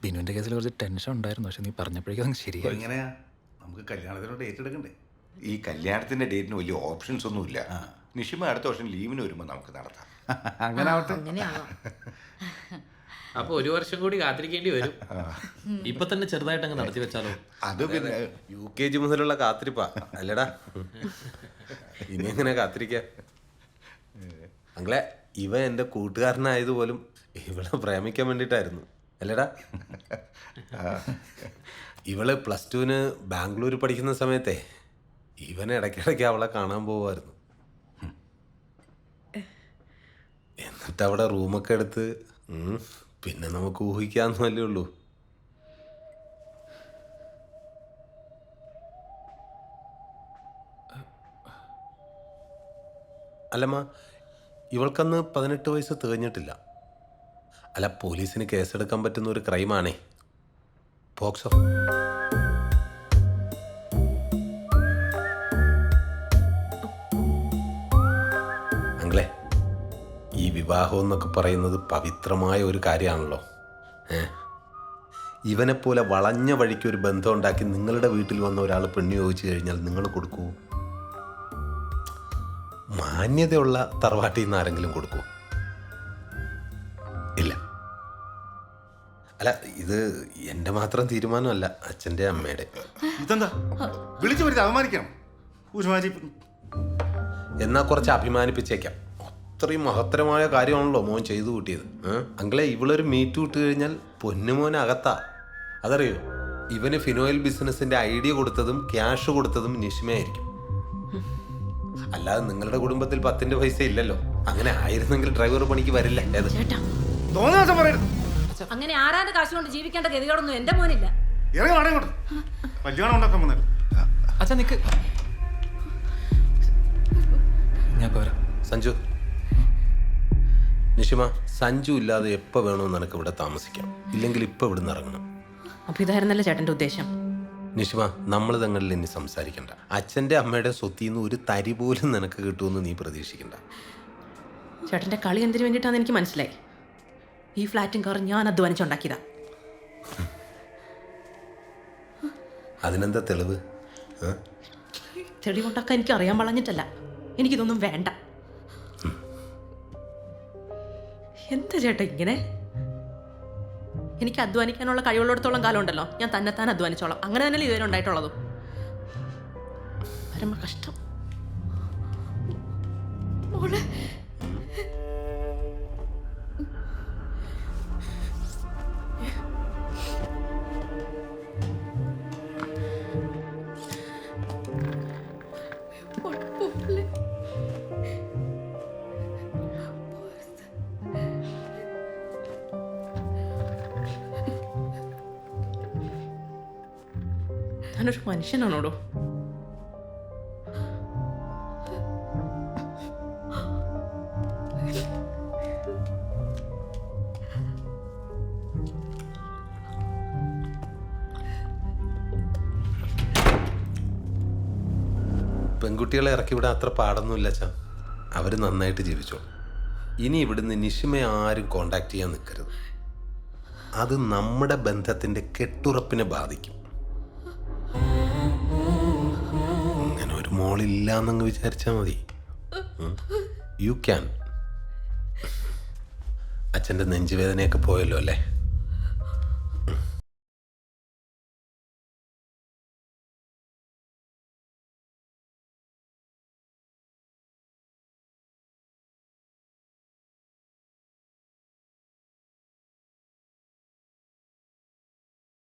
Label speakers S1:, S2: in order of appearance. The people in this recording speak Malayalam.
S1: ബിനുവിൻ്റെ കേസിൽ കുറച്ച് ടെൻഷൻ ഉണ്ടായിരുന്നു, പക്ഷെ നീ പറഞ്ഞപ്പോഴേക്കും അതങ്ങ് ശരിയായി.
S2: എങ്ങനെയാ നമുക്ക് കല്യാണത്തിനോട് ഡേറ്റ് എടുക്കണ്ടേ?
S3: ഈ കല്യാണത്തിൻ്റെ ഡേറ്റിന് വലിയ ഓപ്ഷൻസ് ഒന്നുമില്ല. നിഷിമ അടുത്ത വർഷം ലീവിന് വരുമ്പോൾ നമുക്ക് നടത്താം.
S2: അങ്ങനെ ആവട്ടെ.
S4: അപ്പൊ ഒരു വർഷം കൂടി കാത്തിരിക്കേണ്ടി വരും. ഇപ്പൊ തന്നെ ചെറുതായിട്ട് അങ്ങ് നടത്തി വെച്ചാലോ?
S3: അത് പിന്നെ
S5: UKG മുതലുള്ള കാത്തിരിപ്പാ അല്ലടാ. ഇനി എങ്ങനെ കാത്തിരിക്കാം? അങ്ങളെ ഇവ എൻ്റെ കൂട്ടുകാരനായതുപോലും ഇവളെ പ്രേമിക്കാൻ വേണ്ടിയിട്ടായിരുന്നു അല്ലടാ. ഇവള് +2 ബാംഗ്ലൂർ പഠിക്കുന്ന സമയത്തെ ഇവൻ ഇടയ്ക്കിടയ്ക്ക് അവളെ കാണാൻ പോവായിരുന്നു. എന്നിട്ട് അവിടെ റൂമൊക്കെ എടുത്ത് പിന്നെ നമുക്ക് ഊഹിക്കാന്നല്ലേ ഉള്ളൂ. അല്ലമ്മ, ഇവൾക്കന്ന് 18 വയസ്സ് തികഞ്ഞിട്ടില്ല. അല്ല, പോലീസിന് കേസെടുക്കാൻ പറ്റുന്ന ഒരു ക്രൈമാണേ പോക്സോ. അങ്ങളെ, ഈ വിവാഹം എന്നൊക്കെ പറയുന്നത് പവിത്രമായ ഒരു കാര്യമാണല്ലോ. ഇവനെപ്പോലെ വളഞ്ഞ വഴിക്ക് ഒരു ബന്ധം ഉണ്ടാക്കി നിങ്ങളുടെ വീട്ടിൽ വന്ന ഒരാൾ പെണ്ണ് ചോദിച്ചു കഴിഞ്ഞാൽ നിങ്ങൾ കൊടുക്കൂ? മാന്യതയുള്ള തറവാട്ടിൽ നിന്ന് ആരെങ്കിലും കൊടുക്കൂ? ഇല്ല. അല്ല, ഇത് എൻ്റെ മാത്രം തീരുമാനമല്ല, അച്ഛൻ്റെ അമ്മയുടെ.
S2: ഇതെന്താ വിളിച്ചു വരുത്തി അപമാനിക്കണം?
S5: എന്നാൽ കുറച്ച് അഭിമാനിപ്പിച്ചേക്കാം. അത്രയും മഹത്തരമായ കാര്യമാണല്ലോ മോൻ ചെയ്തു കൂട്ടിയത്. അങ്ങളെ, ഇവളൊരു മീറ്റ് വിട്ട് കഴിഞ്ഞാൽ പൊന്നുമോനെ അകത്താ. അതറിയോ, ഇവന് ഫിനോയിൽ ബിസിനസിൻ്റെ ഐഡിയ കൊടുത്തതും ക്യാഷ് കൊടുത്തതും നിഷിമയായിരിക്കും. അല്ലാതെ നിങ്ങളുടെ കുടുംബത്തിൽ 10 പൈസ ഇല്ലല്ലോ. അങ്ങനെ ആയിരുന്നെങ്കിൽ ഡ്രൈവർ പണിക്ക് വരില്ല.
S6: അങ്ങനെ ആരാന്റെ കാശ് കൊണ്ട് ജീവിക്കേണ്ട ഗതികളൊന്നും എന്റെ മോനില്ല.
S1: അച്ഛാ നിക്ക്, ഞാൻ പോരാ.
S5: സഞ്ജു, നിഷിമ, സഞ്ജു ഇല്ലാതെ എപ്പോൾ വേണമെന്ന് നിനക്ക് ഇവിടെ താമസിക്കാം. ഇല്ലെങ്കിൽ ഇപ്പം ഇവിടുന്ന് ഇറങ്ങണം.
S6: അപ്പൊ ഇതായിരുന്നല്ലേ ചേട്ടന്റെ ഉദ്ദേശം?
S5: നിഷിമ, നമ്മൾ തങ്ങളിൽ ഇനി സംസാരിക്കണ്ട. അച്ഛൻ്റെ അമ്മയുടെ സ്വത്തിൽ നിന്ന് ഒരു തരി പോലും നിനക്ക് കിട്ടുമെന്ന് നീ പ്രതീക്ഷിക്കണ്ട.
S6: ചേട്ടന്റെ കളി എന്തിനു വേണ്ടിയിട്ടാന്ന് എനിക്ക് മനസ്സിലായി. ഈ ഫ്ലാറ്റും കാറും ഞാൻ അധ്വാനിച്ചുണ്ടാക്കിയതാ.
S5: അതിനെന്താ തെളിവ്?
S6: തെളിവുണ്ടാക്കാൻ എനിക്ക് അറിയാൻ വളഞ്ഞിട്ടല്ല, എനിക്കിതൊന്നും വേണ്ട. എന്താ ചേട്ടാ ഇങ്ങനെ? എനിക്ക് അധ്വാനിക്കാനുള്ള കഴിവുള്ളിടത്തോളം കാലം ഉണ്ടല്ലോ, ഞാൻ തന്നെത്താൻ അധ്വാനിച്ചോളാം. അങ്ങനെ തന്നെയല്ലേ ഇതുവരെ ഉണ്ടായിട്ടുള്ളതും. പരമ കഷ്ടം. മോളെ, ഞാനൊരു മനുഷ്യനാണോടോ?
S5: പെൺകുട്ടികളെ ഇറക്കി വിടാൻ അത്ര പാടൊന്നുമില്ല അച്ഛാ. അവർ നന്നായിട്ട് ജീവിച്ചോളൂ. ഇനി ഇവിടുന്ന് നിഷിമയെ ആരും കോണ്ടാക്ട് ചെയ്യാൻ നിൽക്കരുത്. അത് നമ്മുടെ ബന്ധത്തിൻ്റെ കെട്ടുറപ്പിനെ ബാധിക്കും. അങ്ങനെ ഒരു മോളില്ല എന്നങ്ങ് വിചാരിച്ചാൽ മതി. You can. അച്ഛൻ്റെ നെഞ്ചുവേദനയൊക്കെ പോയല്ലോ അല്ലേ?